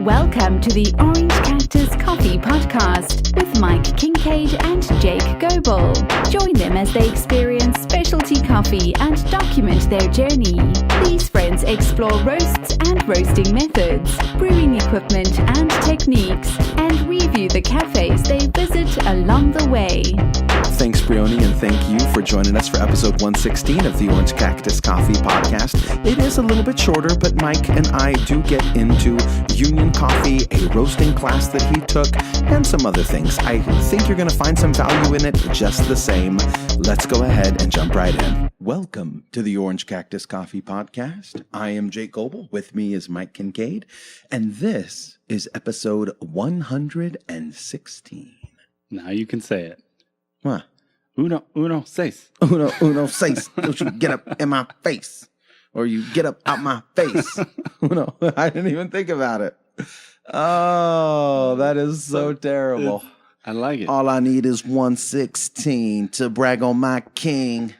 Welcome to the Orange Cactus Coffee Podcast with Mike Kincaid and Jake Goebel. Join them as they experience specialty coffee and document their journey. These friends explore roasts and roasting methods, brewing equipment and techniques, and review the cafes they visit along the way. Thanks, Peoria, and thank you for joining us for episode 116 of the Orange Cactus Coffee Podcast. It is a little bit shorter, but Mike and I do get into Union Coffee, a roasting class that he took, and some other things. I think you're going to find some value in it just the same. Let's go ahead and jump right in. Welcome to the Orange Cactus Coffee Podcast. I am Jake Goebel. With me is Mike Kincaid, and this is episode 116. Now you can say it. What? Uno, seis. Uno, seis. Don't you get up in my face. Or you get up out my face. Uno. I didn't even think about it. Oh, that is so terrible. I like it. All I need is 116 to brag on my king.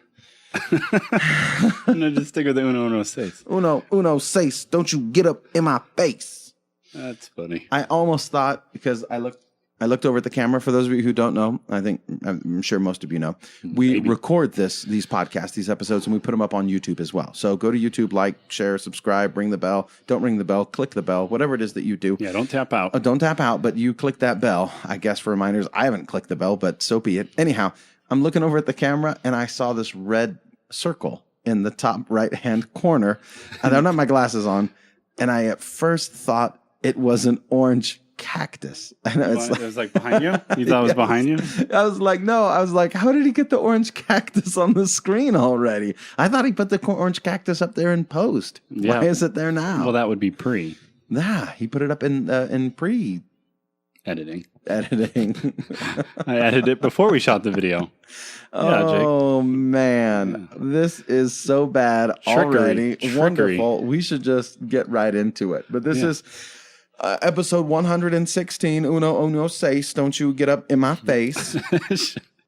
No, just stick with the uno, seis. Uno, seis. Don't you get up in my face. That's funny. I almost thought, because I looked over at the camera. For those of you who don't know, I'm sure most of you know, we record these podcasts, these episodes, and we put them up on YouTube as well. So go to YouTube, like, share, subscribe, ring the bell. Don't ring the bell, click the bell, whatever it is that you do. Yeah, don't tap out. Don't tap out, but you click that bell, I guess, for reminders. I haven't clicked the bell, but so be it. Anyhow, I'm looking over at the camera, and I saw this red circle in the top right-hand corner. I don't have my glasses on, and I at first thought it was an orange cactus. I know, it was like behind you? You thought it was behind you? I was like, no. I was like, how did he get the orange cactus on the screen already? I thought he put the orange cactus up there in post. Yeah. Why is it there now? Well, that would be pre. Yeah, he put it up in pre. Editing. I edited it before we shot the video. Oh, Jake. Man. Yeah. This is so bad already. Trickery. Wonderful. We should just get right into it. But this is episode 116, Uno seis, don't you get up in my face.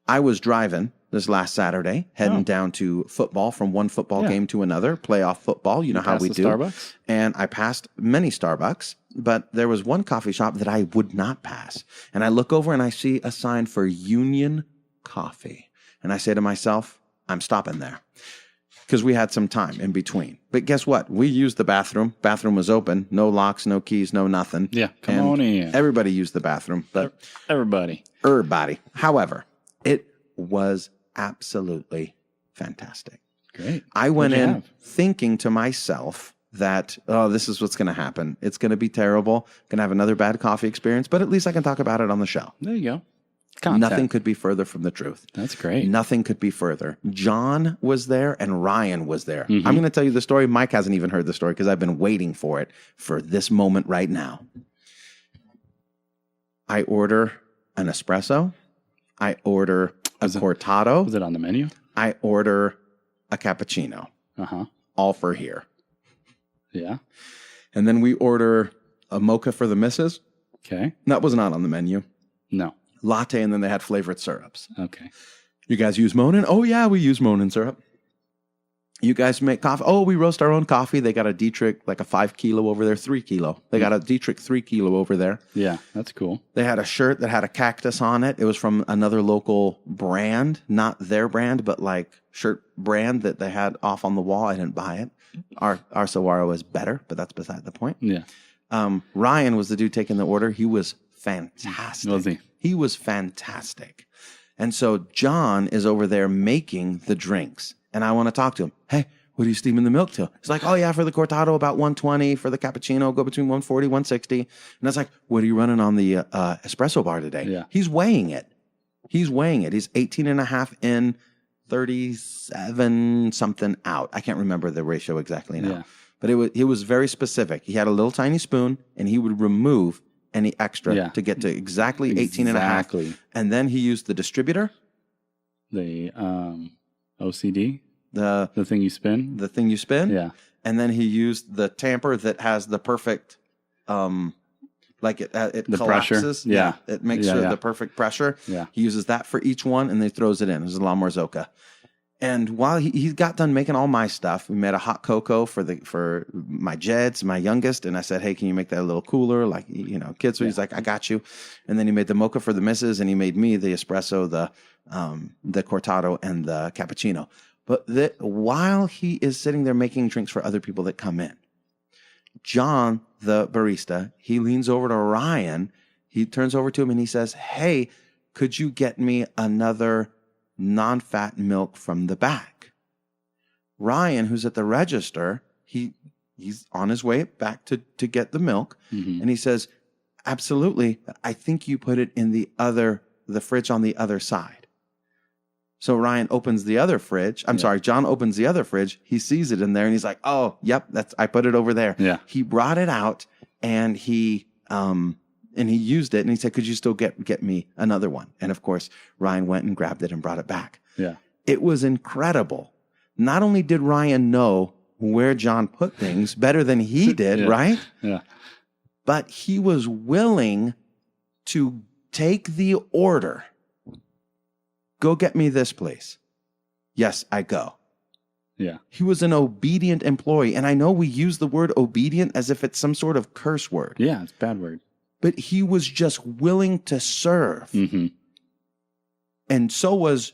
I was driving this last Saturday, heading down to football, from one football game to another, playoff football. You know how we do. Starbucks? And I passed many Starbucks, but there was one coffee shop that I would not pass. And I look over and I see a sign for Union Coffee. And I say to myself, I'm stopping there. Because we had some time in between. But guess what? We used the bathroom. Bathroom was open. No locks, no keys, no nothing. Yeah, come on in. Everybody used the bathroom. But Everybody. However, it was absolutely fantastic. Great. I went in thinking to myself that, this is what's going to happen. It's going to be terrible. Going to have another bad coffee experience. But at least I can talk about it on the show. There you go. Nothing could be further from the truth. That's great. Nothing could be further. John was there and Ryan was there. Mm-hmm. I'm going to tell you the story. Mike hasn't even heard the story because I've been waiting for it for this moment right now. I order an espresso. I order a cortado. Was it on the menu? I order a cappuccino. Uh-huh. All for here. Yeah. And then we order a mocha for the missus. Okay. That was not on the menu. No. Latte, and then they had flavored syrups. Okay. You guys use Monin? Oh, yeah, we use Monin syrup. You guys make coffee? Oh, we roast our own coffee. They got a Dietrich, like a 5 kilo over there, 3 kilo. They got a Dietrich 3 kilo over there. Yeah, that's cool. They had a shirt that had a cactus on it. It was from another local brand, not their brand, but like shirt brand that they had off on the wall. I didn't buy it. Our Saguaro is better, but that's beside the point. Yeah. Ryan was the dude taking the order. He was fantastic. Was he? He was fantastic. And so John is over there making the drinks. And I want to talk to him. Hey, what are you steaming the milk to? He's like, oh, yeah, for the cortado, about 120. For the cappuccino, go between 140, 160. And I was like, what are you running on the espresso bar today? Yeah. He's weighing it. He's 18 and a half in, 37 something out. I can't remember the ratio exactly now. Yeah. But it was very specific. He had a little tiny spoon, and he would remove any extra to get to exactly 18 and a half. And then he used the distributor. The OCD? The thing you spin? The thing you spin? Yeah. And then he used the tamper that has the perfect, like it the collapses. Pressure? Yeah. It makes the perfect pressure. Yeah. He uses that for each one, and then he throws it in. There's a lot more Zoka. And while he got done making all my stuff, we made a hot cocoa for my Jeds, my youngest. And I said, hey, can you make that a little cooler? Like, kids. So he's like, I got you. And then he made the mocha for the missus, and he made me the espresso, the cortado, and the cappuccino. But while he is sitting there making drinks for other people that come in, John, the barista, he leans over to Ryan. He turns over to him and he says, hey, could you get me another non-fat milk from the back? Ryan, who's at the register, he's on his way back to get the milk. Mm-hmm. And he says, absolutely. I think you put it in the fridge on the other side. So Ryan opens the other fridge. John opens the other fridge. He sees it in there and he's like, oh, yep, I put it over there. Yeah. He brought it out and he used it, and he said, could you still get me another one? And of course, Ryan went and grabbed it and brought it back. Yeah. It was incredible. Not only did Ryan know where John put things better than he did, right? Yeah. But he was willing to take the order. Go get me this, please. Yes, I go. Yeah. He was an obedient employee. And I know we use the word obedient as if it's some sort of curse word. Yeah, it's a bad word. But he was just willing to serve. Mm-hmm. And so was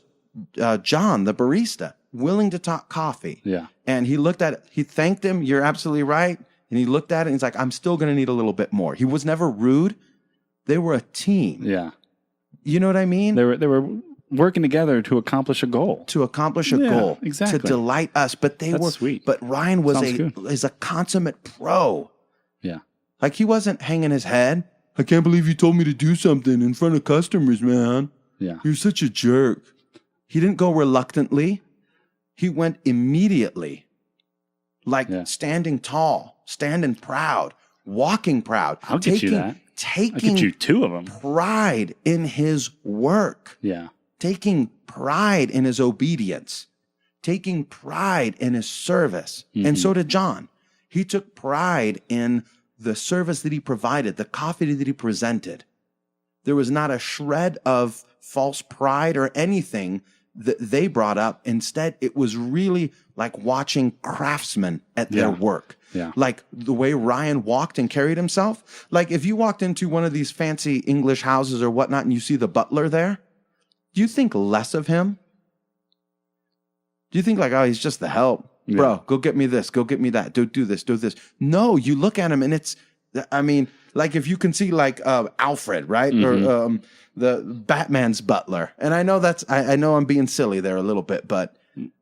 John, the barista, willing to talk coffee. Yeah. And he looked at it. He thanked him. You're absolutely right. And he looked at it and he's like, I'm still going to need a little bit more. He was never rude. They were a team. Yeah. You know what I mean? They were working together to accomplish a goal. Exactly. To delight us. But That's sweet. But Ryan is a consummate pro. Yeah. Like he wasn't hanging his head. I can't believe you told me to do something in front of customers, man. Yeah. You're such a jerk. He didn't go reluctantly. He went immediately. Like standing tall, standing proud, walking proud. I'll get you that. I'll get you two of them. Pride in his work. Yeah. Taking pride in his obedience. Taking pride in his service. Mm-hmm. And so did John. He took pride in the service that he provided, the coffee that he presented. There was not a shred of false pride or anything that they brought up. Instead, it was really like watching craftsmen at their work. Yeah. Like the way Ryan walked and carried himself. Like if you walked into one of these fancy English houses or whatnot and you see the butler there, do you think less of him? Do you think like, oh, he's just the help? Yeah. Bro, go get me this. Go get me that. Do this. Do this. No, you look at him and it's, I mean, like if you can see like Alfred, right? Mm-hmm. Or the Batman's butler. And I know I know I'm being silly there a little bit, but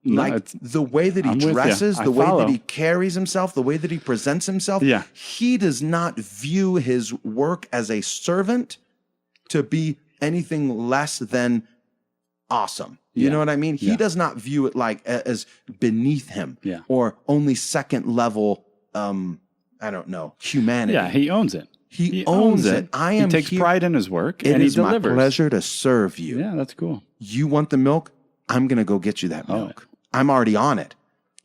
like the way that he dresses, the way that he carries himself, the way that he presents himself, he does not view his work as a servant to be anything less than awesome. You know what I mean? He does not view it like as beneath him or only second level, I don't know, humanity. Yeah, he owns it. He owns it. He takes pride in his work and he delivers. It is my pleasure to serve you. Yeah, that's cool. You want the milk? I'm going to go get you that milk. I'm already on it.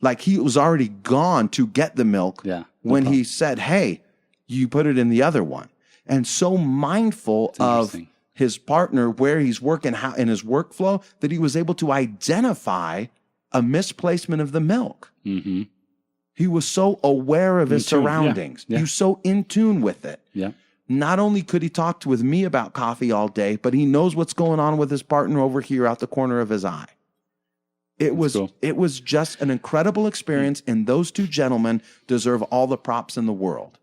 Like he was already gone to get the milk when he said, hey, you put it in the other one. And so mindful of his partner, where he's working, how in his workflow, that he was able to identify a misplacement of the milk. Mm-hmm. He was so aware of his surroundings. Yeah. He was so in tune with it. Yeah. Not only could he talk with me about coffee all day, but he knows what's going on with his partner over here out the corner of his eye. It was just an incredible experience, and those two gentlemen deserve all the props in the world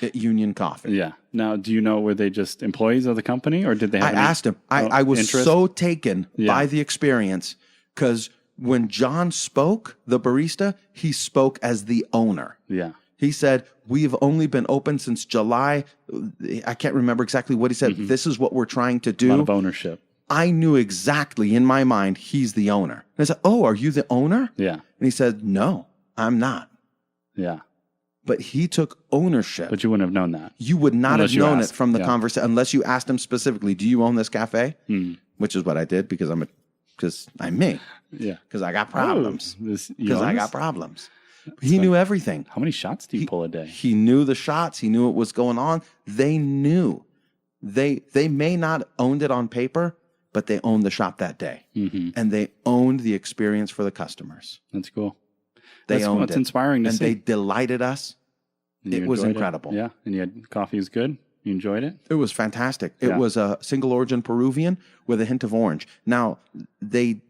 at Union Coffee. Yeah. Now, do you know, were they just employees of the company, or did they have asked him. I was interest? So taken by the experience, because when John spoke, the barista, he spoke as the owner. Yeah. He said, we've only been open since July. I can't remember exactly what he said. Mm-hmm. This is what we're trying to do. A lot of ownership. I knew exactly in my mind, he's the owner. And I said, oh, are you the owner? Yeah. And he said, no, I'm not. Yeah. But he took ownership. But you wouldn't have known that. You would not have known it from the conversation unless you asked him specifically, do you own this cafe? Mm. Which is what I did because I'm me. Yeah. Because I got problems. Because I got problems. He knew everything. How many shots do you pull a day? He knew the shots. He knew what was going on. They knew. They may not owned it on paper, but they owned the shop that day. Mm-hmm. And they owned the experience for the customers. That's cool. They owned It's it. inspiring to and see. they delighted us. It was incredible. Yeah. And you had coffee was good. You enjoyed it? It was fantastic. It was a single origin Peruvian with a hint of orange. Now, they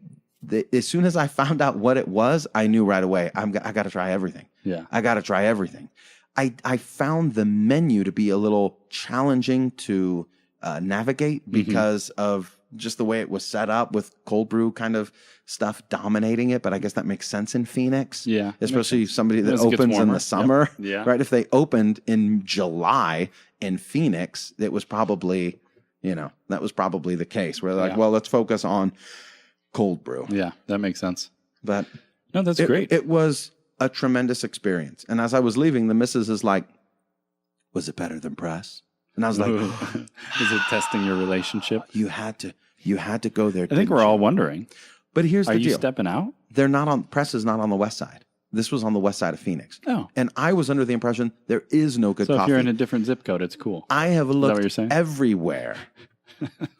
as soon as I found out what it was, I knew right away, I got to try everything. Yeah. I got to try everything. I found the menu to be a little challenging to navigate because of just the way it was set up with cold brew kind of stuff dominating it. But I guess that makes sense in Phoenix. Yeah. Especially somebody that As it gets opens in warmer. the summer. Yep. Yeah. Right? If they opened in July in Phoenix, it was probably, that was probably the case. Where they're like, well, let's focus on cold brew. Yeah, that makes sense. But no, that's great. It was a tremendous experience. And as I was leaving, the missus is like, was it better than press? And I was like, is it testing your relationship? You had to go there. I think we're all wondering. But here's the deal. Are you stepping out? They're not on, press is not on the west side. This was on the west side of Phoenix. Oh. And I was under the impression there is no good So coffee. if you're in a different zip code, it's cool. I have looked what you're saying? everywhere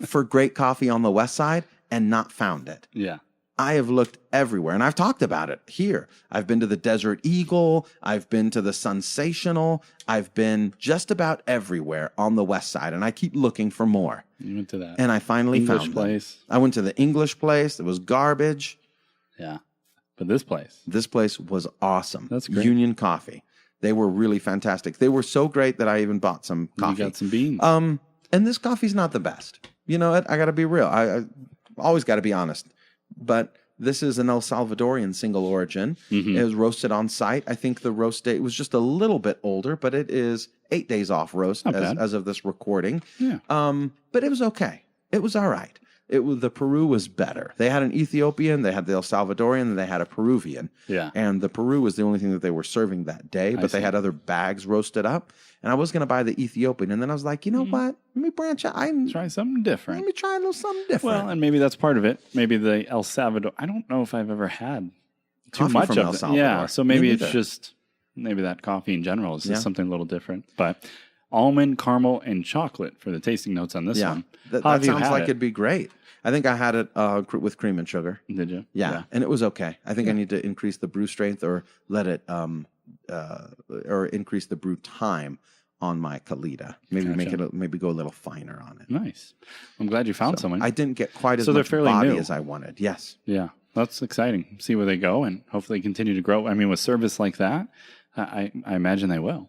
for great coffee on the west side and not found it. Yeah. I have looked everywhere, and I've talked about it here. I've been to the Desert Eagle. I've been to the Sensational. I've been just about everywhere on the west side, and I keep looking for more. You went to that. And I finally English found place. them. I went to the English place. It was garbage. Yeah. But this place was awesome. That's great. Union Coffee. They were really fantastic. They were so great that I even bought some coffee. You got some beans. And this coffee's not the best. You know what? I got to be real. I always got to be honest. But this is an El Salvadorian single origin. Mm-hmm. It was roasted on site. I think the roast date was just a little bit older, but it is 8 days off roast as of this recording. Yeah. But it was okay. It was all right. The Peru was better. They had an Ethiopian, they had the El Salvadorian, and they had a Peruvian. Yeah. And the Peru was the only thing that they were serving that day, but they had other bags roasted up. And I was going to buy the Ethiopian, and then I was like, you know what? Let me branch out. Try something different. Let me try a little something different. Well, and maybe that's part of it. Maybe the El Salvador. I don't know if I've ever had too Coffee much from of El it. Salvador. Yeah, so maybe Me it's neither. just that coffee in general is just something a little different. But almond, caramel, and chocolate for the tasting notes on this one. That How have you sounds had like it? it'd be great. I think I had it with cream and sugar. Did you? Yeah, and it was okay. I think I need to increase the brew strength or let it or increase the brew time on my Kalita. Maybe make it maybe go a little finer on it. Nice. I'm glad you found someone. I didn't get quite as So they're much fairly body new. as I wanted. Yes. Yeah, that's exciting. See where they go and hopefully continue to grow. I mean, with service like that, I imagine they will.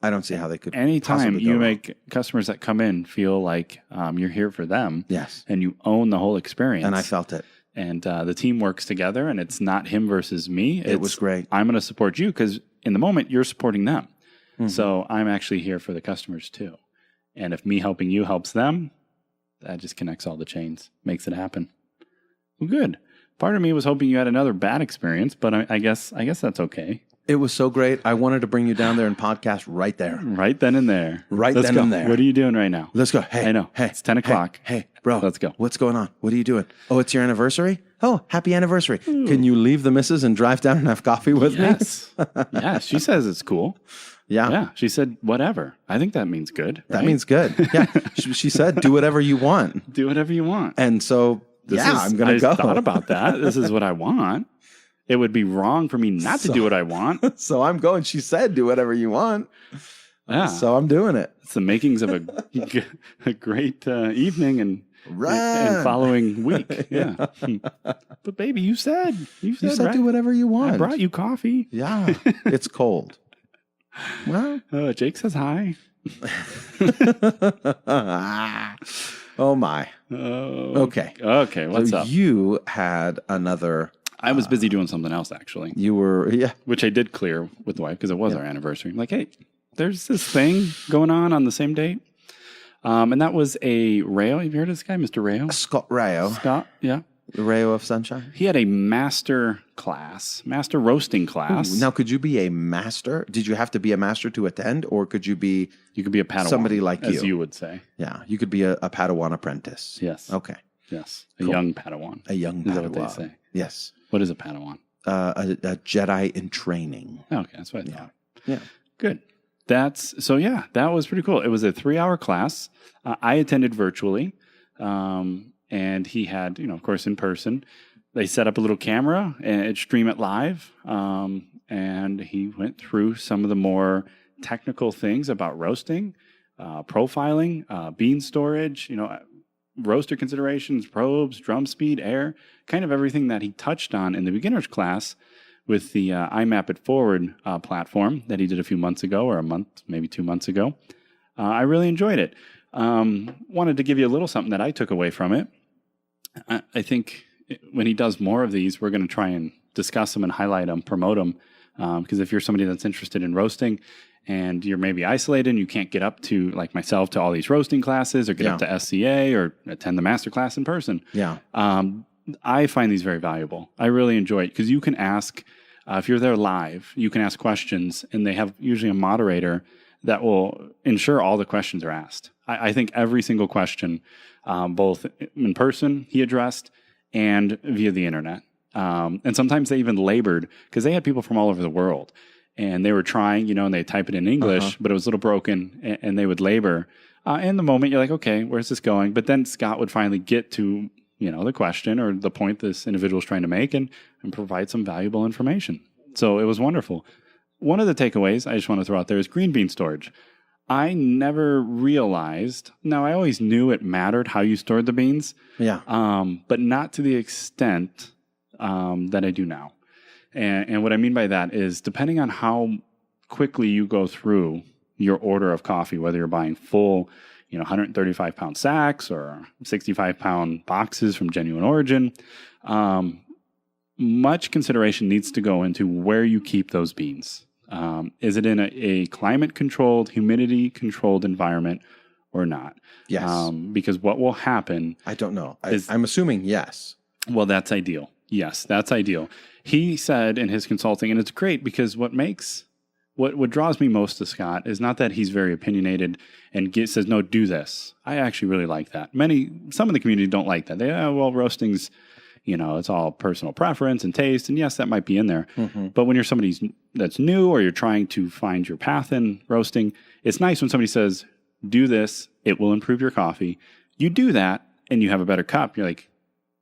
I don't see how they could. Anytime possibly you go make customers that come in feel like you're here for them, Yes. and you own the whole experience. And I felt it. And the team works together, and it's not him versus me. It was great. I'm going to support you because in the moment you're supporting them. Mm-hmm. So I'm actually here for the customers too. And if me helping you helps them, that just connects all the chains, makes it happen. Well, good. Part of me was hoping you had another bad experience, but I guess that's okay. It was so great. I wanted to bring you down there and podcast right there. Right then and there. Right Let's then go. and there. What are you doing right now? Let's go. Hey, I know. Hey, It's 10 o'clock. Hey, bro. Let's go. What's going on? What are you doing? Oh, it's your anniversary? Oh, happy anniversary. Can you leave the missus and drive down and have coffee with Yes. Yeah, she says it's cool. me? Yeah. Yeah, she said whatever. I think that means good. That right? means good. Yeah. she said, do whatever you want. do whatever you want. And so, I'm going to go. I thought about that. This is what I want. It would be wrong for me not to do what I want. So I'm going. She said, do whatever you want. Yeah. So I'm doing it. It's the makings of a great evening and following week. Yeah. But baby, you said right? do whatever you want. I brought you coffee. Yeah. It's cold. Well, Jake says hi. oh my. Okay. Okay. Okay. What's So up? you had another. I was busy doing something else actually, You were, yeah. which I did clear with the wife because it was our anniversary. I'm like, hey, there's this thing going on the same date. And that was a Rao. Have you heard of this guy, Mr. Rao? Scott Rao. Scott, yeah. The Rao of Sunshine. He had a master roasting class. Ooh, now, could you be a master? Did you have to be a master to attend, or could you be? You could be a Padawan. Somebody like as you. you would say. Yeah, you could be a Padawan apprentice. Yes. Okay. Yes. A young Padawan. A young Padawan. Is that what they say? Yes. What is a Padawan? A Jedi in training. Okay, that's what I thought. Yeah. Good. That was pretty cool. It was a 3-hour class. I attended virtually. and he had, of course, in person, they set up a little camera and stream it live. And he went through some of the more technical things about roasting, profiling, bean storage, roaster considerations, probes, drum speed, air, kind of everything that he touched on in the beginner's class with the iMap It Forward platform that he did a few months ago, or a month, maybe 2 months ago. I really enjoyed it. Wanted to give you a little something that I took away from it. I think when he does more of these, we're going to try and discuss them and highlight them, promote them. Because if you're somebody that's interested in roasting and you're maybe isolated and you can't get up to, like myself, to all these roasting classes or get up to SCA or attend the master class in person, I find these very valuable. I really enjoy it because you can ask, if you're there live, you can ask questions, and they have usually a moderator that will ensure all the questions are asked. I think every single question, both in person he addressed and via the internet. And sometimes they even labored because they had people from all over the world, and they were trying, and they type it in English, but it was a little broken, and they would labor. In the moment, you're like, okay, where's this going? But then Scott would finally get to, the question or the point this individual is trying to make and provide some valuable information. So it was wonderful. One of the takeaways I just want to throw out there is green bean storage. I never realized, now I always knew it mattered how you stored the beans, but not to the extent that I do now. And what I mean by that is depending on how quickly you go through your order of coffee, whether you're buying full, 135-pound sacks or 65-pound boxes from Genuine Origin, much consideration needs to go into where you keep those beans. Is it in a climate-controlled, humidity-controlled environment or not? Yes. Because what will happen... I don't know. I'm assuming yes. Well, that's ideal. Yes, that's ideal. He said in his consulting, and it's great because what draws me most to Scott is not that he's very opinionated and says, no, do this. I actually really like that. Some of the community don't like that. Roasting's, it's all personal preference and taste. And yes, that might be in there. Mm-hmm. But when you're somebody that's new or you're trying to find your path in roasting, it's nice when somebody says, do this, it will improve your coffee. You do that and you have a better cup. You're like,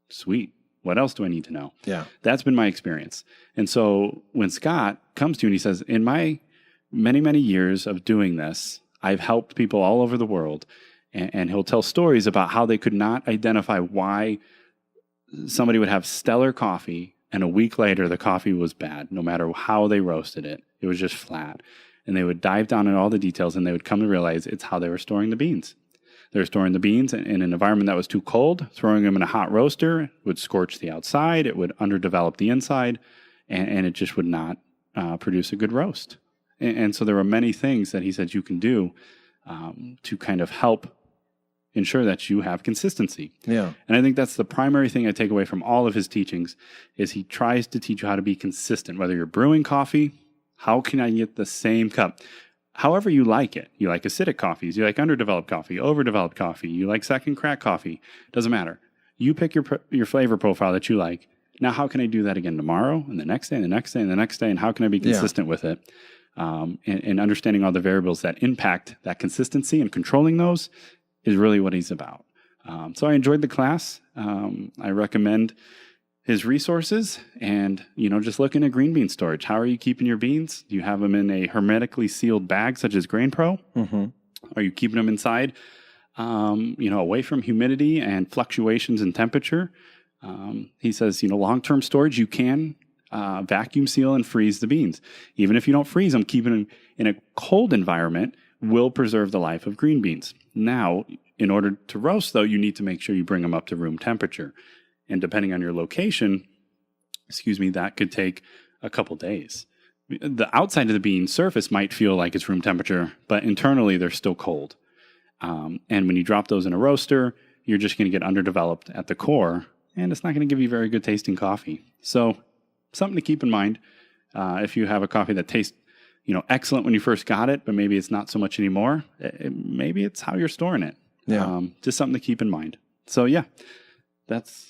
sweet. What else do I need to know? Yeah. That's been my experience. And so when Scott comes to you and he says, in my many, many years of doing this, I've helped people all over the world. And he'll tell stories about how they could not identify why somebody would have stellar coffee and a week later the coffee was bad, no matter how they roasted it. It was just flat. And they would dive down in all the details and they would come to realize it's how they were storing the beans. They were storing the beans in an environment that was too cold. Throwing them in a hot roaster would scorch the outside. It would underdevelop the inside, and it just would not produce a good roast. And so there were many things that he said you can do to kind of help ensure that you have consistency. Yeah. And I think that's the primary thing I take away from all of his teachings is he tries to teach you how to be consistent. Whether you're brewing coffee, how can I get the same cup? However you like it. You like acidic coffees. You like underdeveloped coffee, overdeveloped coffee. You like second crack coffee. Doesn't matter. You pick your flavor profile that you like. Now, how can I do that again tomorrow and the next day and the next day and the next day? And how can I be consistent with it? And understanding all the variables that impact that consistency and controlling those is really what he's about. So I enjoyed the class. I recommend his resources and, just looking at green bean storage. How are you keeping your beans? Do you have them in a hermetically sealed bag such as Grain Pro? Mm-hmm. Are you keeping them inside, away from humidity and fluctuations in temperature? He says, long-term storage, you can vacuum seal and freeze the beans. Even if you don't freeze them, keeping them in a cold environment will preserve the life of green beans. Now, in order to roast, though, you need to make sure you bring them up to room temperature. And depending on your location, that could take a couple days. The outside of the bean surface might feel like it's room temperature, but internally they're still cold. And when you drop those in a roaster, you're just going to get underdeveloped at the core, and it's not going to give you very good tasting coffee. So something to keep in mind if you have a coffee that tastes excellent when you first got it, but maybe it's not so much anymore. Maybe it's how you're storing it. Yeah. Just something to keep in mind. So yeah, that's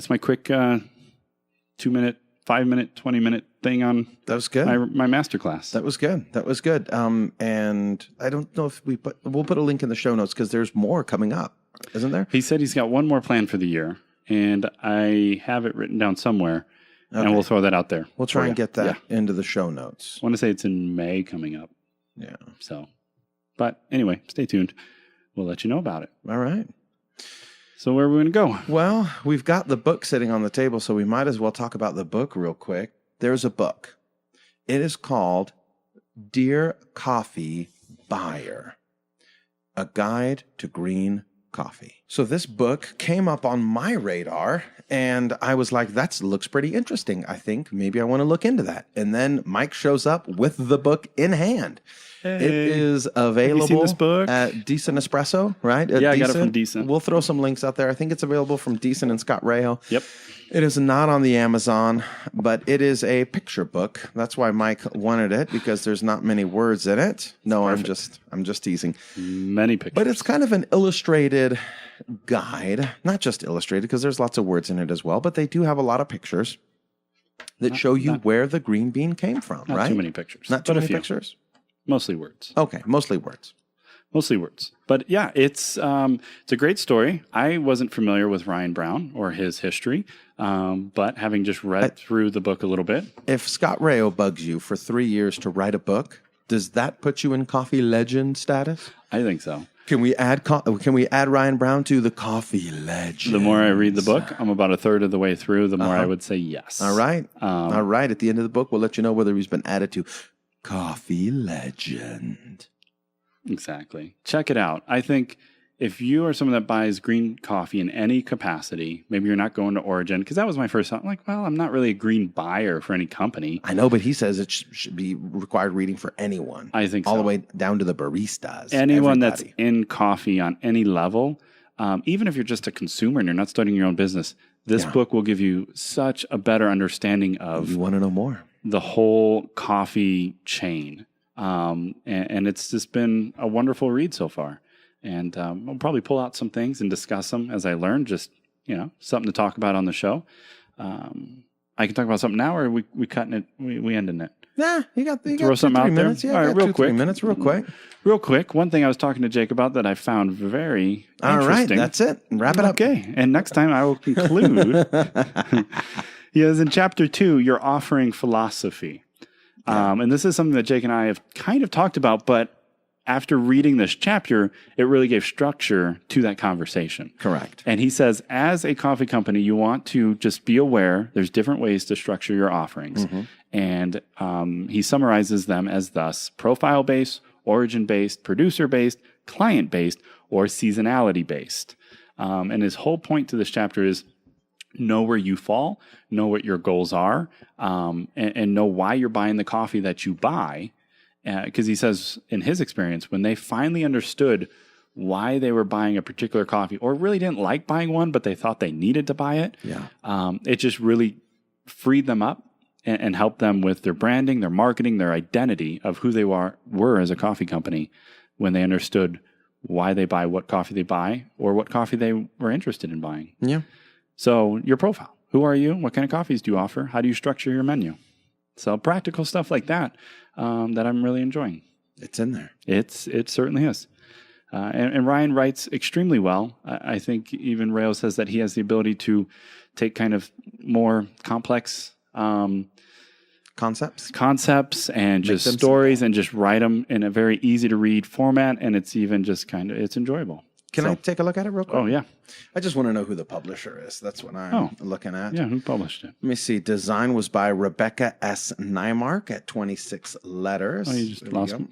my quick 2-minute, 5-minute, 20-minute thing on that was good. My masterclass. That was good. And I don't know if we'll put a link in the show notes because there's more coming up. isn't there? He said he's got one more plan for the year, and I have it written down somewhere, and we'll throw that out there. We'll try and get that into the show notes. I want to say it's in May coming up. Yeah. So, but anyway, stay tuned. We'll let you know about it. All right. So where are we going to go? Well, we've got the book sitting on the table, so we might as well talk about the book real quick. There's a book. It is called Dear Coffee Buyer, A Guide to Green Coffee. So this book came up on my radar, and I was like, that looks pretty interesting. I think maybe I want to look into that. And then Mike shows up with the book in hand. Hey, it is available this book? at Decent Espresso, right? Yeah, I got it from Decent. We'll throw some links out there. I think it's available from Decent and Scott Rao. Yep. It is not on the Amazon, but it is a picture book. That's why Mike wanted it, because there's not many words in it. No, I'm just teasing. Many pictures. But it's kind of an illustrated guide, not just illustrated, because there's lots of words in it as well, but they do have a lot of pictures that show you where the green bean came from, not right? too many pictures. Not too many pictures? Mostly words. Okay, mostly words. Mostly words. But yeah, it's a great story. I wasn't familiar with Ryan Brown or his history, but having just read through the book a little bit. If Scott Rao bugs you for 3 years to write a book, does that put you in coffee legend status? I think so. Can we add Ryan Brown to the coffee legend? The more I read the book, I'm about a third of the way through, the more I would say yes. All right. All right. At the end of the book, we'll let you know whether he's been added to coffee legend. Exactly. Check it out. I think if you are someone that buys green coffee in any capacity, maybe you're not going to Origin, because that was my first thought. I'm like, well, I'm not really a green buyer for any company. I know, but he says it should be required reading for anyone. I think all the way down to the baristas. Anyone that's in coffee on any level, even if you're just a consumer and you're not starting your own business, this book will give you such a better understanding of you want to know more. The whole coffee chain. And it's just been a wonderful read so far. And I'll probably pull out some things and discuss them as I learn, just, something to talk about on the show. I can talk about something now, or we cutting it, we ending it? Yeah, you got throw something out there. Yeah, all right, real quick. 3 minutes, real quick. Real quick. One thing I was talking to Jake about that I found very interesting. All right, that's it. Wrap it up. Okay, and next time I will conclude. Yes, in chapter 2, you're offering philosophy. And this is something that Jake and I have kind of talked about, but after reading this chapter, it really gave structure to that conversation. Correct. And he says, as a coffee company, you want to just be aware there's different ways to structure your offerings. Mm-hmm. And he summarizes them as thus: profile-based, origin-based, producer-based, client-based, or seasonality-based. And his whole point to this chapter is know where you fall, know what your goals are, and know why you're buying the coffee that you buy. Because he says, in his experience, when they finally understood why they were buying a particular coffee, or really didn't like buying one, but they thought they needed to buy it, it just really freed them up and helped them with their branding, their marketing, their identity of who they were as a coffee company when they understood why they buy what coffee they buy or what coffee they were interested in buying. Yeah. So your profile. Who are you? What kind of coffees do you offer? How do you structure your menu? So practical stuff like that that I'm really enjoying. It's in there. It certainly is. And Ryan writes extremely well. I think even Rao says that he has the ability to take kind of more complex concepts and just stories and just write them in a very easy to read format. And it's even just it's enjoyable. Can I take a look at it real quick? Oh, yeah. I just want to know who the publisher is. That's what I'm looking at. Yeah, who published it? Let me see. Design was by Rebecca S. Nymark at 26 letters. Oh, you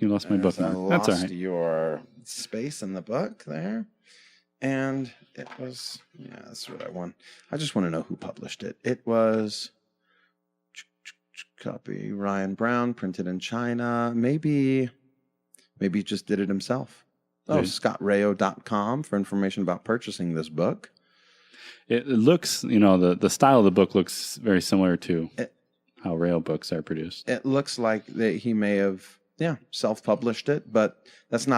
lost my bookmark. That's all right. Your space in the book there. And it was, that's what I want. I just want to know who published it. It was copy Ryan Brown, printed in China. Maybe he just did it himself. ScottRao.com for information about purchasing this book. It looks, the style of the book looks very similar to how Rao books are produced. It looks like that he may have, self-published it, but that's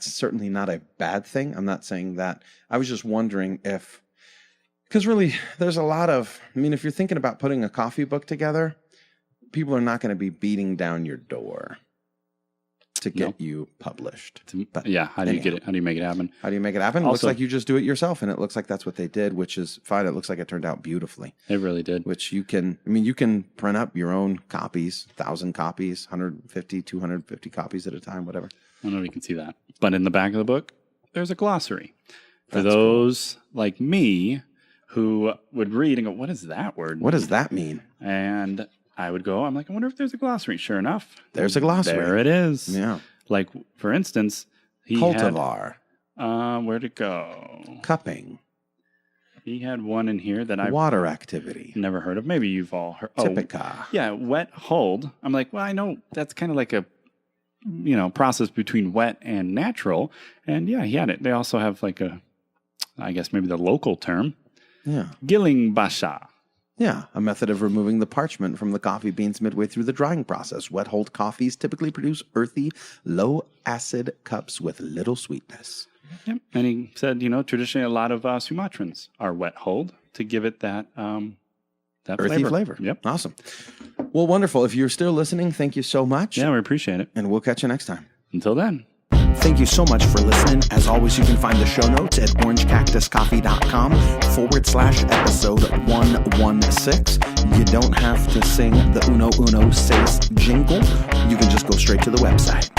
certainly not a bad thing. I'm not saying that. I was just wondering because really there's a lot of, if you're thinking about putting a coffee book together, people are not going to be beating down your door. to get you published. But how do you get it? How do you make it happen? How do you make it happen? It looks like you just do it yourself, and it looks like that's what they did, which is fine. It looks like it turned out beautifully. It really did. Which you can print up your own copies, 1,000 copies, 150, 250 copies at a time, whatever. I don't know if you can see that. But in the back of the book, there's a glossary. For those like me who would read and go, what is that word? What does that mean? And I would go, I'm like, I wonder if there's a glossary. Sure enough. There's a glossary. There it is. Yeah. Like, for instance, cultivar. Where'd it go? Cupping. He had one in here that water activity. Never heard of. Maybe you've all heard. Typica. Yeah, wet hold. I'm like, well, I know that's kind of like a process between wet and natural. And yeah, he had it. They also have like I guess maybe the local term. Yeah. Gilling basha. Yeah, a method of removing the parchment from the coffee beans midway through the drying process. Wet hold coffees typically produce earthy, low-acid cups with little sweetness. Yep. And he said, traditionally a lot of Sumatrans are wet hold to give it that earthy flavor. Yep. Awesome. Well, wonderful. If you're still listening, thank you so much. Yeah, we appreciate it. And we'll catch you next time. Until then. Thank you so much for listening. As always, you can find the show notes at orangecactuscoffee.com/episode 116. You don't have to sing the Uno Uno Seis jingle. You can just go straight to the website.